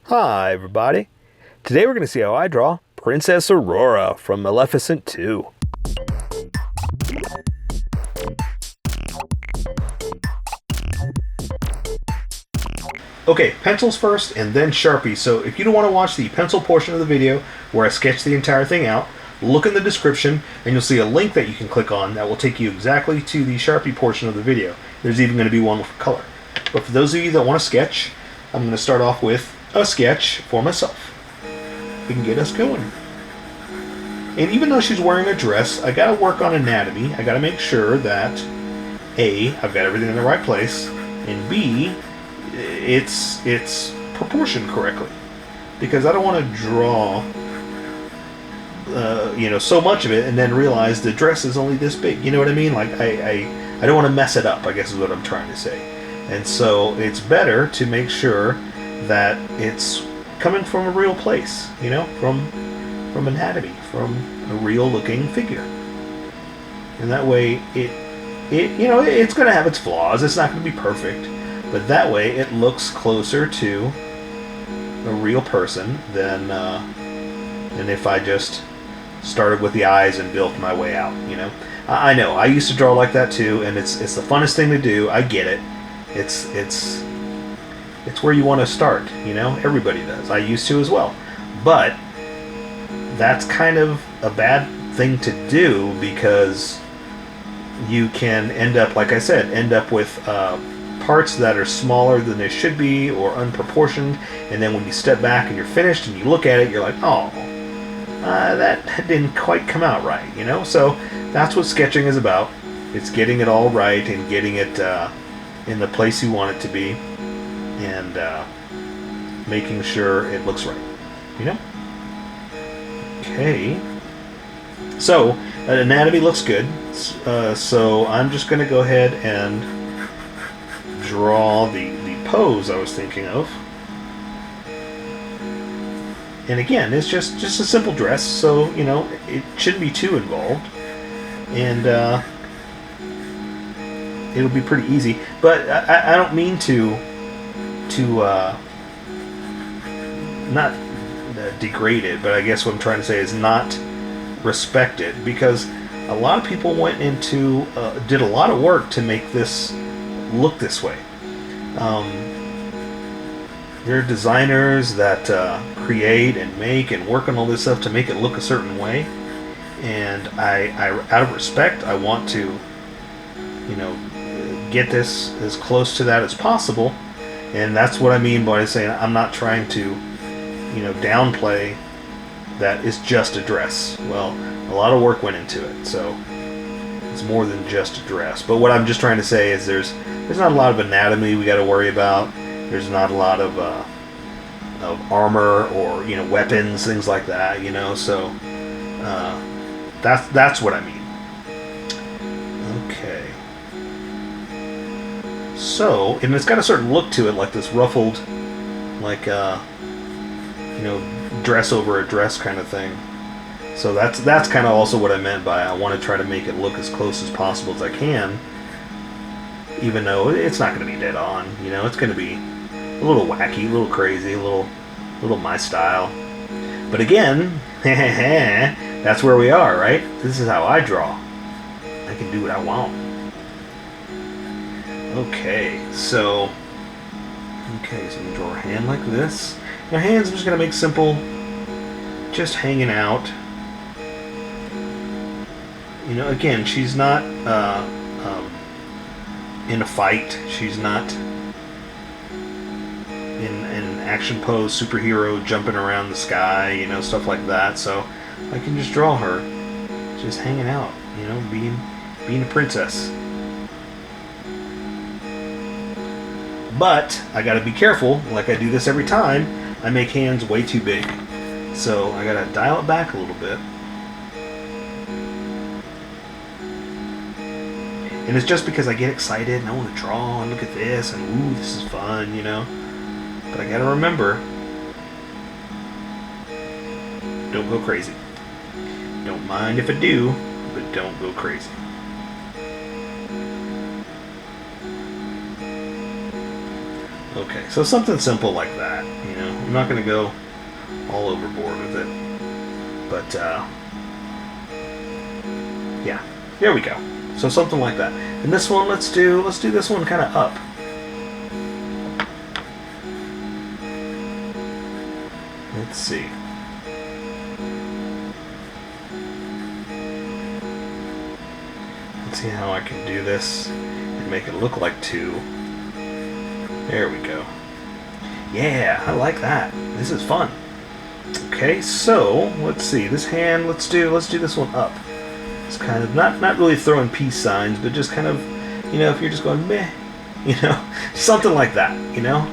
Hi everybody. Today we're going to see how I draw Princess Aurora from Maleficent 2. Okay, pencils first and then Sharpie. So if you don't want to watch the pencil portion of the video where I sketch the entire thing out, look in the description and you'll see a link that you can click on that will take you exactly to the Sharpie portion of the video. There's even going to be one with color. But for those of you that want to sketch, I'm going to start off with a sketch for myself. We can get us going. And even though she's wearing a dress, I gotta work on anatomy. I gotta make sure that A, I've got everything in the right place, and B, it's proportioned correctly. Because I don't want to draw so much of it and then realize the dress is only this big. You know what I mean? Like I don't want to mess it up, I guess is what I'm trying to say. And so it's better to make sure that it's coming from a real place, from anatomy, from a real looking figure. And that way it's going to have its flaws. It's not going to be perfect, but that way it looks closer to a real person than if I just started with the eyes and built my way out. I know I used to draw like that too, and it's the funnest thing to do. I get it. It's where you want to start, everybody does. I used to as well. But that's kind of a bad thing to do because you can end up, like I said, with parts that are smaller than they should be or unproportioned, and then when you step back and you're finished and you look at it, you're like, oh, that didn't quite come out right, So that's what sketching is about. It's getting it all right and getting it in the place you want it to be, and making sure it looks right, Okay. So anatomy looks good. So I'm just going to go ahead and draw the pose I was thinking of. And again, it's just a simple dress, so it shouldn't be too involved, and it'll be pretty easy. But I don't mean to not degrade it, but I guess what I'm trying to say is not respect it, because a lot of people went into did a lot of work to make this look this way. There are designers that create and make and work on all this stuff to make it look a certain way, and I out of respect, I want to get this as close to that as possible. And that's what I mean by saying I'm not trying to downplay that it's just a dress. Well, a lot of work went into it, so it's more than just a dress. But what I'm just trying to say is there's not a lot of anatomy we got to worry about. There's not a lot of armor or weapons, things like that. So that's what I mean. Okay. So, and it's got a certain look to it, like this ruffled, like dress over a dress kind of thing. So that's kind of also what I meant by I want to try to make it look as close as possible as I can, even though it's not going to be dead on. It's going to be a little wacky, a little crazy, a little my style. But again, that's where we are, right? This is how I draw. I can do what I want. Okay, so I'm going to draw her hand like this. Her hands I'm just going to make simple, just hanging out. Again, she's not in a fight. She's not in an action pose, superhero jumping around the sky, stuff like that. So I can just draw her just hanging out, being a princess. But I gotta be careful, like I do this every time, I make hands way too big. So I gotta dial it back a little bit. And it's just because I get excited and I want to draw and look at this and ooh, this is fun, But I gotta remember, don't go crazy. Don't mind if I do, but don't go crazy. Okay, so something simple like that, you know. I'm not going to go all overboard with it. But, yeah, there we go. So something like that. And this one, let's do this one kind of up. Let's see. Let's see how I can do this and make it look like two. There we go. Yeah, I like that. This is fun. Okay, so let's see. This hand, let's do this one up. It's kind of not really throwing peace signs, but just kind of, you know, if you're just going meh, you know, something like that, you know.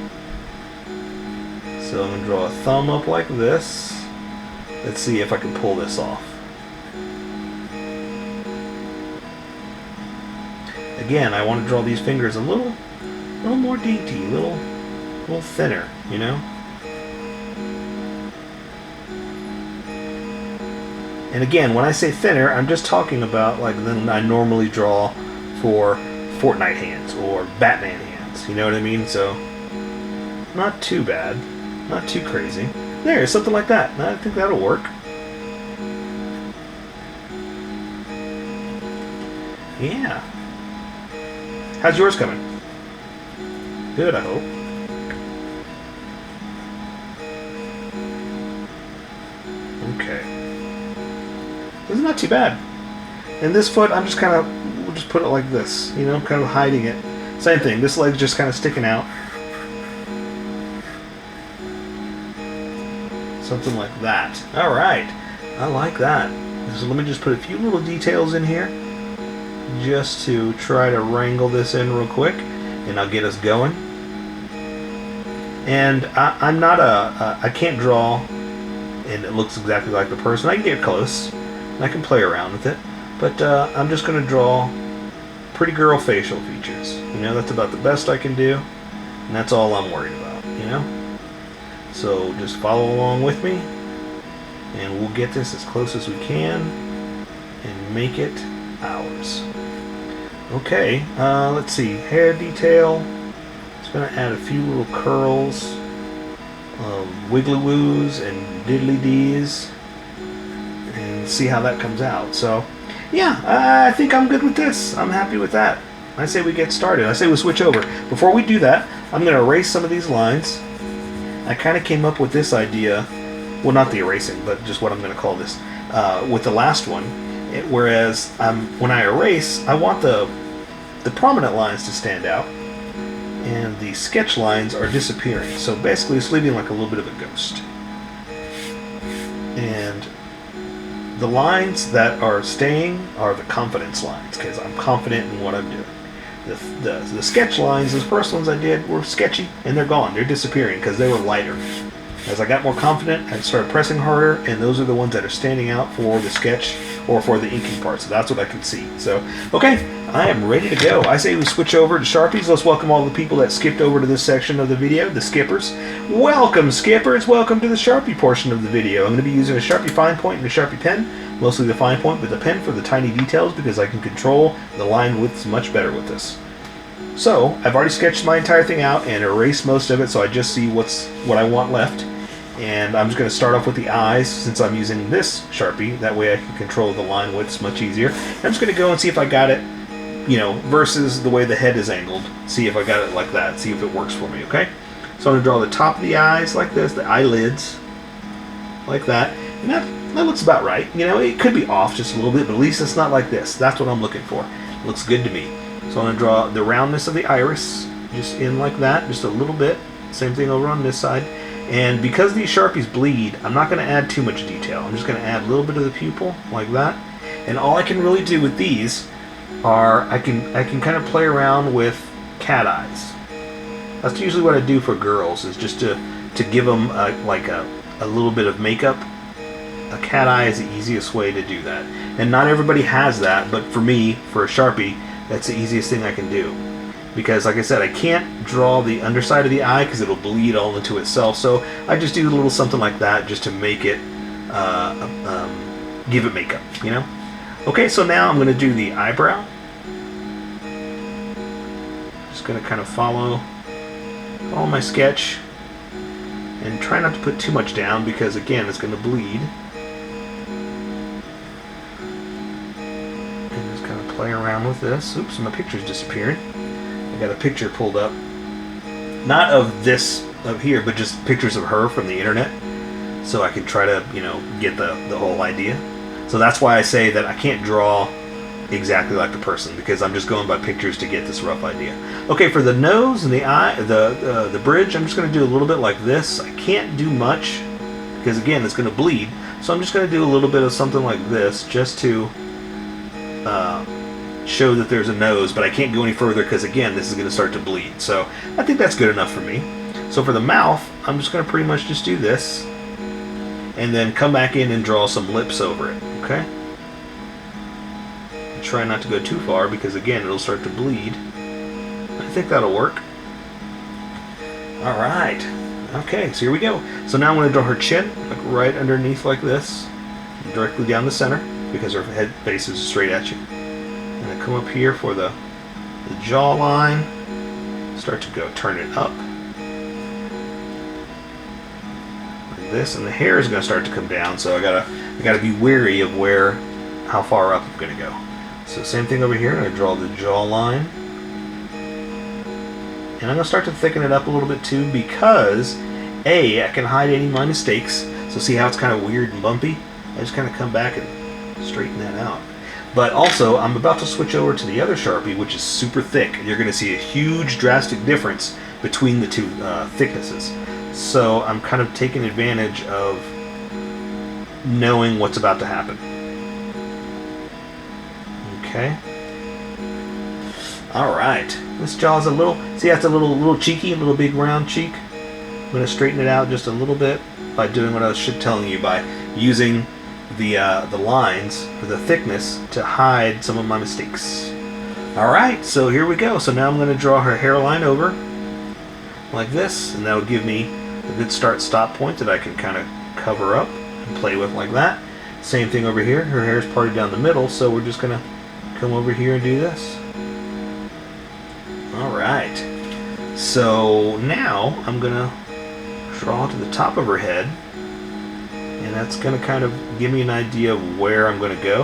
So I'm gonna draw a thumb up like this. Let's see if I can pull this off. Again, I want to draw these fingers a little more dainty, a little thinner, you know. And again, when I say thinner, I'm just talking about like than I normally draw for Fortnite hands or Batman hands. You know what I mean? So not too bad, not too crazy. There, something like that. I think that'll work. Yeah. How's yours coming? Good, I hope. Okay. This is not too bad. And this foot, I'm just kind of, we'll just put it like this, you know, kind of hiding it. Same thing, this leg's just kind of sticking out. Something like that. Alright, I like that. So let me just put a few little details in here, just to try to wrangle this in real quick, and I'll get us going. And I'm not I can't draw and it looks exactly like the person. I can get close, and I can play around with it, but I'm just going to draw pretty girl facial features. You know, that's about the best I can do, and that's all I'm worried about, you know? So just follow along with me, and we'll get this as close as we can, and make it ours. Okay, let's see, hair detail. It's going to add a few little curls, wiggly woos and diddly dees, and see how that comes out. So yeah, I think I'm good with this. I'm happy with that. I say we get started. I say we switch over. Before we do that, I'm going to erase some of these lines. I kind of came up with this idea, well, not the erasing, but just what I'm going to call this, with the last one. Whereas when I erase, I want the prominent lines to stand out, and the sketch lines are disappearing. So basically it's leaving like a little bit of a ghost. And the lines that are staying are the confidence lines, because I'm confident in what I'm doing. The sketch lines, those first ones I did, were sketchy, and they're gone. They're disappearing because they were lighter. As I got more confident, I started pressing harder, and those are the ones that are standing out for the sketch or for the inking part. So that's what I can see. So, okay, I am ready to go. I say we switch over to Sharpies. Let's welcome all the people that skipped over to this section of the video, the skippers. Welcome, skippers. Welcome to the Sharpie portion of the video. I'm going to be using a Sharpie fine point and a Sharpie pen, mostly the fine point, but the pen for the tiny details because I can control the line widths much better with this. So, I've already sketched my entire thing out and erased most of it, so I just see what I want left. And I'm just going to start off with the eyes since I'm using this Sharpie. That way I can control the line widths much easier. I'm just going to go and see if I got it, you know, versus the way the head is angled. See if I got it like that. See if it works for me, okay? So I'm going to draw the top of the eyes like this, the eyelids like that. And that looks about right. You know, it could be off just a little bit, but at least it's not like this. That's what I'm looking for. It looks good to me. So I'm going to draw the roundness of the iris just in like that, just a little bit. Same thing over on this side. And because these Sharpies bleed, I'm not going to add too much detail. I'm just going to add a little bit of the pupil, like that. And all I can really do with these are, I can kind of play around with cat eyes. That's usually what I do for girls, is just to give them like a little bit of makeup. A cat eye is the easiest way to do that. And not everybody has that, but for me, for a Sharpie, that's the easiest thing I can do. Because, like I said, I can't draw the underside of the eye because it'll bleed all into itself. So I just do a little something like that just to make it, give it makeup, you know? Okay, so now I'm going to do the eyebrow. Just going to kind of follow follow my sketch, and try not to put too much down because again it's going to bleed. And just kind of play around with this. Oops, my picture's disappeared. I got a picture pulled up, not of this up here, but just pictures of her from the internet, so I can try to, you know, get the whole idea. So that's why I say that I can't draw exactly like the person, because I'm just going by pictures to get this rough idea. Okay, for the nose and the eye, the bridge, I'm just going to do a little bit like this. I can't do much because again it's going to bleed, so I'm just going to do a little bit of something like this just to show that there's a nose, but I can't go any further because again this is going to start to bleed. So I think that's good enough for me. So for the mouth, I'm just going to pretty much just do this and then come back in and draw some lips over it. Okay, try not to go too far because again it'll start to bleed. I think that'll work. Alright, okay, so here we go. So now I'm going to draw her chin, like right underneath like this, directly down the center because her head faces straight at you. And I come up here for the jawline, start to go turn it up like this, and the hair is going to start to come down, so I gotta be wary of how far up I'm going to go. So same thing over here, I'm going to draw the jawline. And I'm going to start to thicken it up a little bit too because, A, I can hide any of my mistakes. So see how it's kind of weird and bumpy? I just kind of come back and straighten that out. But also, I'm about to switch over to the other Sharpie, which is super thick. You're going to see a huge drastic difference between the two thicknesses. So I'm kind of taking advantage of knowing what's about to happen. Okay. Alright. This jaw's a little, see that's a little cheeky, a little big round cheek. I'm going to straighten it out just a little bit by doing what I was telling you, by using the lines for the thickness to hide some of my mistakes. Alright, so here we go. So now I'm going to draw her hairline over like this, and that would give me a good start-stop point that I can kind of cover up and play with like that. Same thing over here. Her hair's parted down the middle, so we're just going to come over here and do this. Alright, so now I'm going to draw to the top of her head, and that's going to kind of give me an idea of where I'm going to go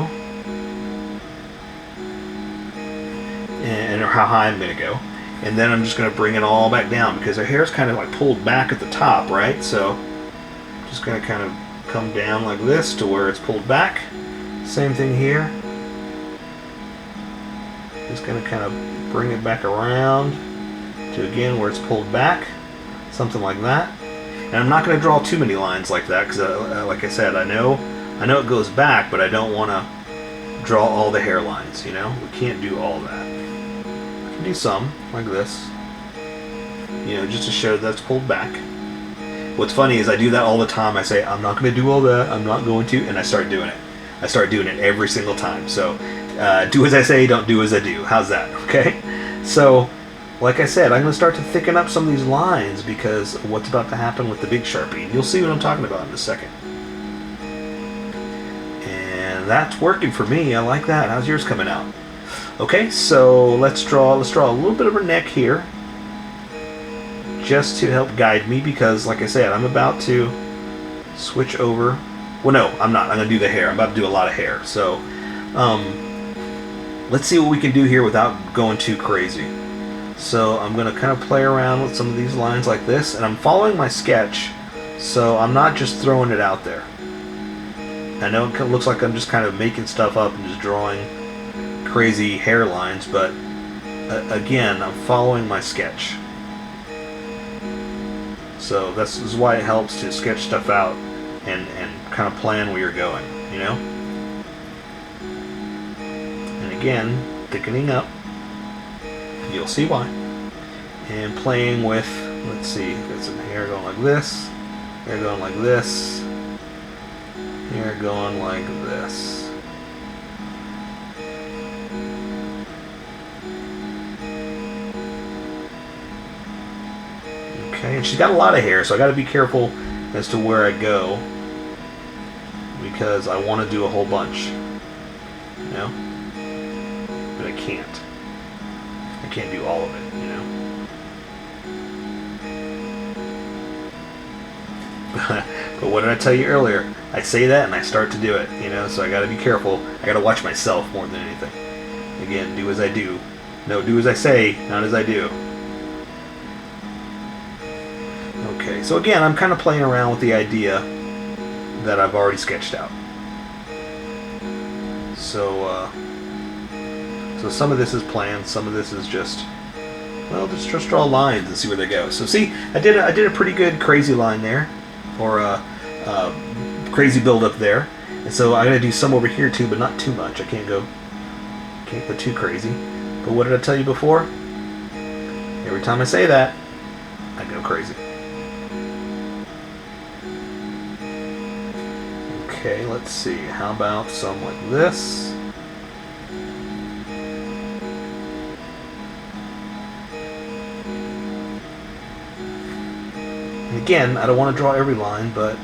and how high I'm going to go. And then I'm just going to bring it all back down because her hair is kind of like pulled back at the top, right? So I'm just going to kind of come down like this to where it's pulled back. Same thing here. Just going to kind of bring it back around to again where it's pulled back, something like that. And I'm not going to draw too many lines like that because, like I said, I know it goes back, but I don't want to draw all the hairlines. You know, we can't do all that. I can do some like this, you know, just to show that's pulled back. What's funny is I do that all the time. I say I'm not going to do all that. I'm not going to, and I start doing it. I start doing it every single time. So do as I say, don't do as I do. How's that? Okay? So, like I said, I'm going to start to thicken up some of these lines because of what's about to happen with the big Sharpie. And you'll see what I'm talking about in a second. And that's working for me. I like that. How's yours coming out? Okay, so let's draw a little bit of her neck here, just to help guide me because, like I said, I'm about to switch over. Well, no, I'm not. I'm going to do the hair. I'm about to do a lot of hair. So, let's see what we can do here without going too crazy. So I'm going to kind of play around with some of these lines like this, and I'm following my sketch, so I'm not just throwing it out there. I know it looks like I'm just kind of making stuff up and just drawing crazy hairlines, but again, I'm following my sketch. So this is why it helps to sketch stuff out and kind of plan where you're going, you know? And again, thickening up. You'll see why. And playing with, let's see, got some hair going like this, hair going like this, hair going like this. Okay, and she's got a lot of hair, so I got to be careful as to where I go because I want to do a whole bunch, you know, but I can't do all of it, you know. But what did I tell you earlier? I say that and I start to do it, you know, so I gotta be careful. I gotta watch myself more than anything. Again, do as I do. No, do as I say, not as I do. Okay, so again, I'm kind of playing around with the idea that I've already sketched out. So, so some of this is planned, some of this is just, well, just draw lines and see where they go. So see, I did a pretty good crazy line there, or crazy build up there, and so I'm gonna do some over here too, but not too much. I can't go too crazy. But what did I tell you before? Every time I say that, I go crazy. Okay, let's see. How about some like this? And again, I don't want to draw every line, but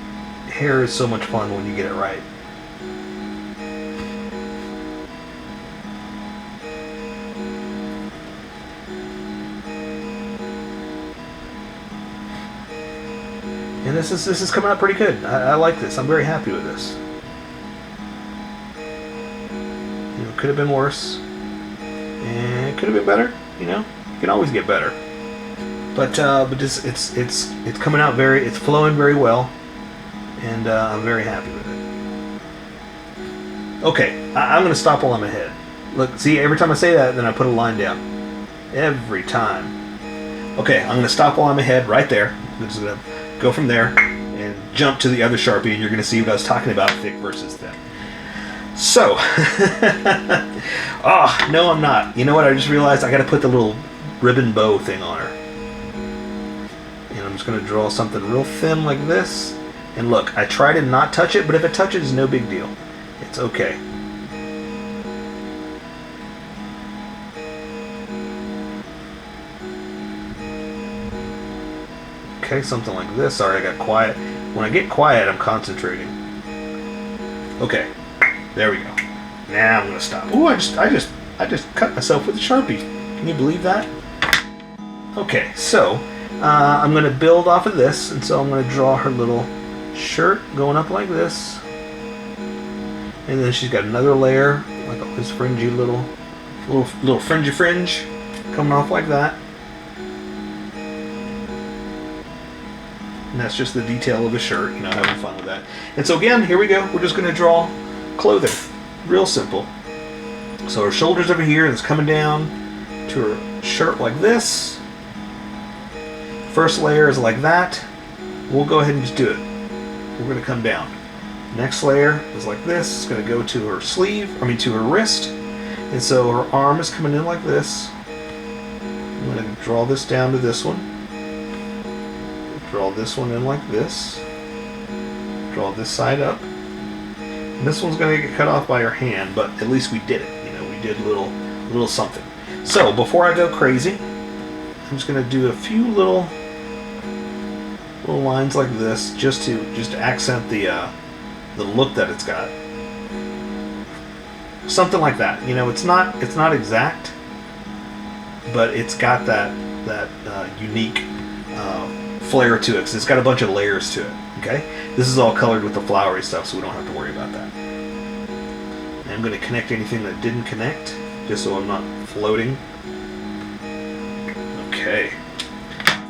hair is so much fun when you get it right. And this is coming out pretty good. I like this. I'm very happy with this. You know, could have been worse, and it could have been better. You know, you can always get better. But just, it's coming out it's flowing very well, and I'm very happy with it. Okay, I'm gonna stop while I'm ahead. Look, see, every time I say that, then I put a line down. Every time. Okay, I'm gonna stop while I'm ahead right there. I'm just gonna go from there and jump to the other Sharpie, and you're going to see what I was talking about, thick versus thin. So, oh, no I'm not. You know what, I just realized I got to put the little ribbon bow thing on her. And I'm just going to draw something real thin like this. And look, I try to not touch it, but if it touches, no big deal. It's okay. Okay, something like this. Sorry, I got quiet. When I get quiet, I'm concentrating. Okay, there we go. Now I'm gonna stop. Ooh, I just cut myself with a Sharpie. Can you believe that? Okay, so I'm gonna build off of this, and so I'm gonna draw her little shirt going up like this, and then she's got another layer, like all this fringy little fringy fringe coming off like that. And that's just the detail of the shirt, you know, having fun with that. And so again, here we go. We're just going to draw clothing. Real simple. So her shoulders over here, and it's coming down to her shirt like this. First layer is like that. We'll go ahead and just do it. We're going to come down. Next layer is like this. It's going to go to her sleeve, to her wrist. And so her arm is coming in like this. I'm going to draw this down to this one. Draw this one in like this. Draw this side up. And this one's going to get cut off by her hand, but at least we did it. You know, we did a little something. So before I go crazy, I'm just going to do a few little lines like this, just to accent the look that it's got. Something like that. You know, it's not exact, but it's got that unique flair to it, because it's got a bunch of layers to it. Okay, this is all colored with the flowery stuff, so we don't have to worry about that. And I'm going to connect anything that didn't connect, just so I'm not floating. Okay.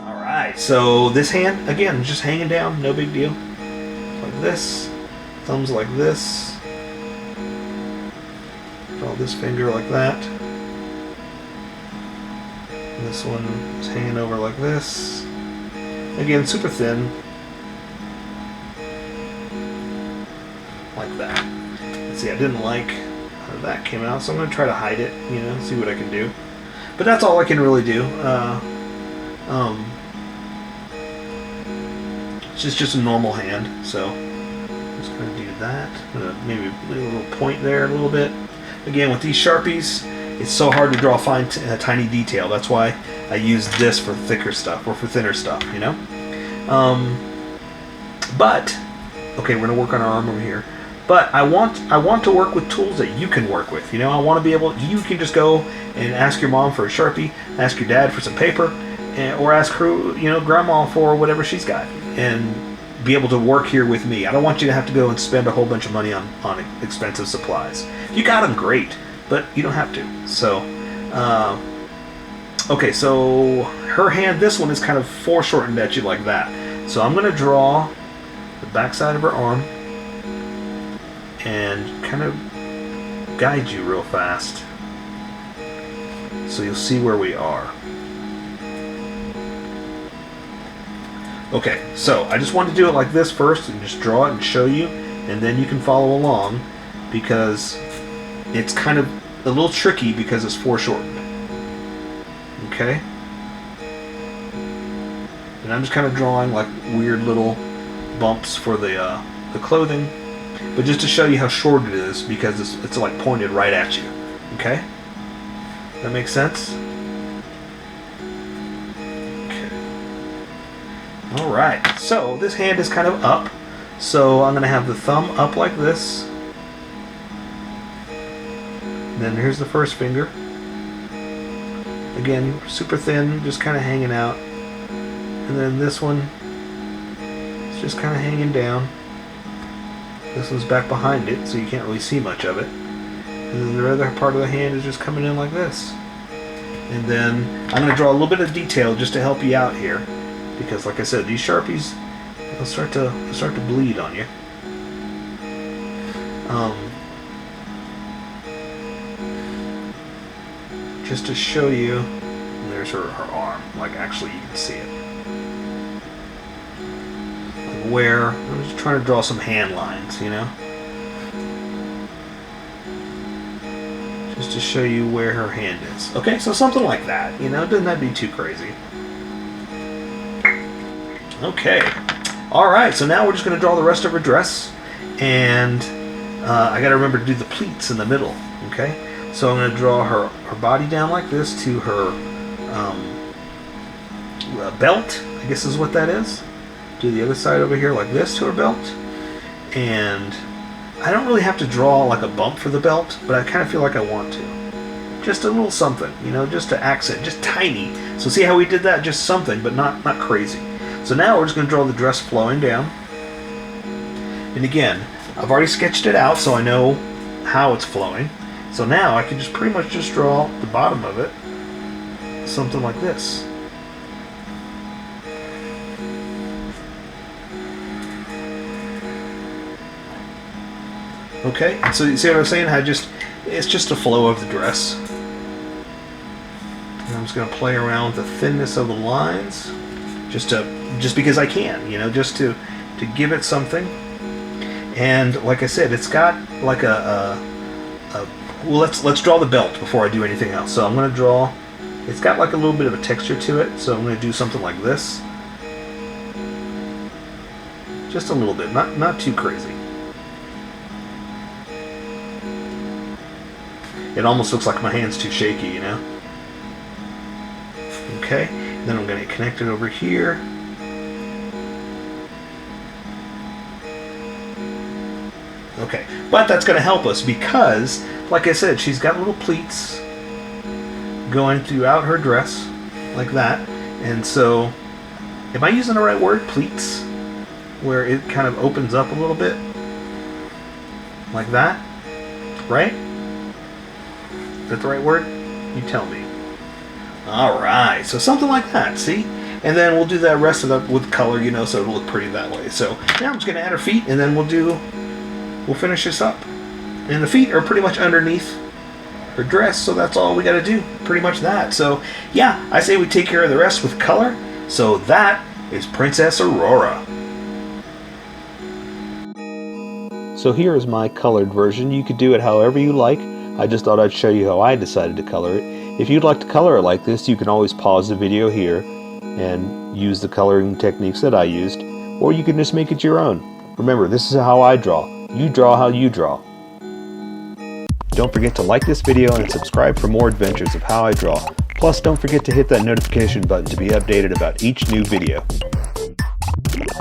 All right. So this hand again, just hanging down, no big deal. Like this. Thumbs like this. Draw this finger like that. And this one is hanging over like this. Again, super thin, like that. Let's see, I didn't like how that came out, so I'm going to try to hide it, you know, see what I can do. But that's all I can really do. It's just a normal hand, so I'm just going to do that. Maybe a little point there a little bit. Again, with these Sharpies, it's so hard to draw fine, tiny detail. That's why I use this for thicker stuff, or for thinner stuff, you know? But, okay, we're going to work on our arm over here. But I want to work with tools that you can work with, you know? I want to be able, you can just go and ask your mom for a Sharpie, ask your dad for some paper, or ask her, you know, grandma for whatever she's got. And be able to work here with me. I don't want you to have to go and spend a whole bunch of money on expensive supplies. If you got them, great, but you don't have to. So, okay, so her hand, this one is kind of foreshortened at you like that. So I'm going to draw the backside of her arm and kind of guide you real fast so you'll see where we are. Okay, so I just wanted to do it like this first and just draw it and show you, and then you can follow along because it's kind of a little tricky because it's foreshortened. Okay? And I'm just kind of drawing like weird little bumps for the clothing, but just to show you how short it is because it's like pointed right at you. Okay? That makes sense? Alright, so this hand is kind of up, so I'm going to have the thumb up like this. Then here's the first finger. Again, super thin, just kind of hanging out. And then this one is just kind of hanging down. This one's back behind it, so you can't really see much of it. And then the other part of the hand is just coming in like this. And then I'm going to draw a little bit of detail just to help you out here. Because, like I said, these Sharpies, they'll start to bleed on you. Just to show you, there's her arm. Like, actually, you can see it. Like where, I'm just trying to draw some hand lines, you know? Just to show you where her hand is. Okay, so something like that, you know? Doesn't have to be too crazy. Okay, alright, so now we're just going to draw the rest of her dress, and I got to remember to do the pleats in the middle, okay? So I'm going to draw her body down like this to her belt, I guess is what that is. Do the other side over here like this to her belt, and I don't really have to draw like a bump for the belt, but I kind of feel like I want to. Just a little something, you know, just to accent, just tiny. So see how we did that? Just something, but not crazy. So now we're just going to draw the dress flowing down. And again, I've already sketched it out so I know how it's flowing. So now I can just pretty much just draw the bottom of it. Something like this. Okay, so you see what I was saying? How it's just a flow of the dress. And I'm just going to play around with the thinness of the lines. Just because I can, you know, just to give it something. And like I said, it's got like well, let's draw the belt before I do anything else. So I'm going to draw, it's got like a little bit of a texture to it, so I'm going to do something like this. Just a little bit, not too crazy. It almost looks like my hand's too shaky, you know. Okay, then I'm going to connect it over here. Okay, but that's going to help us because, like I said, she's got little pleats going throughout her dress, like that. And so, am I using the right word, pleats? Where it kind of opens up a little bit, like that, right? Is that the right word? You tell me. Alright, so something like that, see? And then we'll do that rest of it with color, you know, so it'll look pretty that way. So now I'm just going to add her feet, and then we'll finish this up. And the feet are pretty much underneath her dress, so that's all we got to do. Pretty much that. So, yeah, I say we take care of the rest with color. So that is Princess Aurora. So here is my colored version. You could do it however you like. I just thought I'd show you how I decided to color it. If you'd like to color it like this, you can always pause the video here and use the coloring techniques that I used, or you can just make it your own. Remember, this is how I draw. You draw how you draw. Don't forget to like this video and subscribe for more adventures of how I draw. Plus, don't forget to hit that notification button to be updated about each new video.